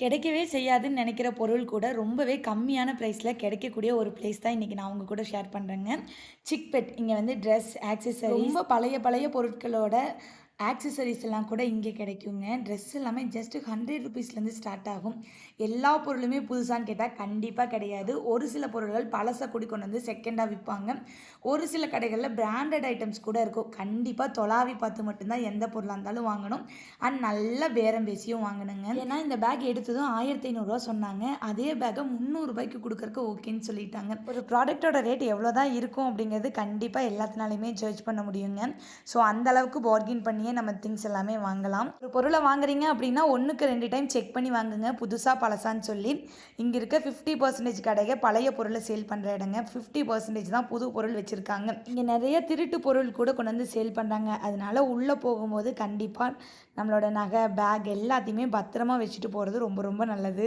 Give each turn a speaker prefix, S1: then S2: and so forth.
S1: கிடைக்கவே செய்யாதுன்னு நினைக்கிற பொருள் கூட ரொம்பவே கம்மியான ப்ரைஸில் கிடைக்கக்கூடிய ஒரு பிளேஸ் தான் இன்றைக்கி நான் உங்க கூட ஷேர் பண்ணுறேங்க. சிக்பெட் இங்கே வந்து ட்ரெஸ், ஆக்சஸரீஸ் ரொம்ப பழைய பழைய பொருட்களோட ஆக்சஸரீஸ் எல்லாம் கூட இங்கே கிடைக்குங்க. ட்ரெஸ் எல்லாமே ஜஸ்ட் ₹100 ஸ்டார்ட் ஆகும். எல்லா பொருளுமே புதுசான்னு கேட்டால் கண்டிப்பாக கிடையாது. ஒரு சில பொருட்கள் பழசை கூடி கொண்டு வந்து செகண்டாக விற்பாங்க. ஒரு சில கடைகளில் பிராண்டட் ஐட்டம்ஸ் கூட இருக்கும். கண்டிப்பாக தொலாவி பார்த்து மட்டும்தான் எந்த பொருளாக இருந்தாலும் வாங்கணும். அண்ட் நல்ல பேரம் பேசியும் வாங்கணுங்க. ஏன்னா இந்த பேக் எடுத்ததும் ₹1500 சொன்னாங்க. அதே பேக்கை ₹300 கொடுக்கறக்கு ஓகேன்னு சொல்லிட்டாங்க. ஒரு ப்ராடக்ட்டோட ரேட் எவ்வளோ தான் இருக்கும் அப்படிங்கிறது கண்டிப்பாக எல்லாத்தினாலையுமே ஜட்ஜ் பண்ண முடியுங்க. ஸோ அந்த அளவுக்கு பார்கின் பண்ணியே நம்ம திங்ஸ் எல்லாமே வாங்கலாம். ஒரு பொருளை வாங்குறீங்க அப்படின்னா 1க்கு 2 டைம் செக் பண்ணி வாங்குங்க, புதுசா பழசான்னு சொல்லி. இங்க இருக்க 50% கடைகள் பழைய பொருளை சேல் பண்ற இடங்க. 50% தான் புது பொருள் வச்சிருக்காங்க. இங்க நிறைய திருட்டு பொருள் கூட கொண்டு வந்து சேல் பண்றாங்க. அதனால உள்ள போகும்போது கண்டிப்பா நம்மளோட நகை, பேக் எல்லாத்தையுமே பத்திரமா வச்சுட்டு போறது ரொம்ப ரொம்ப நல்லது.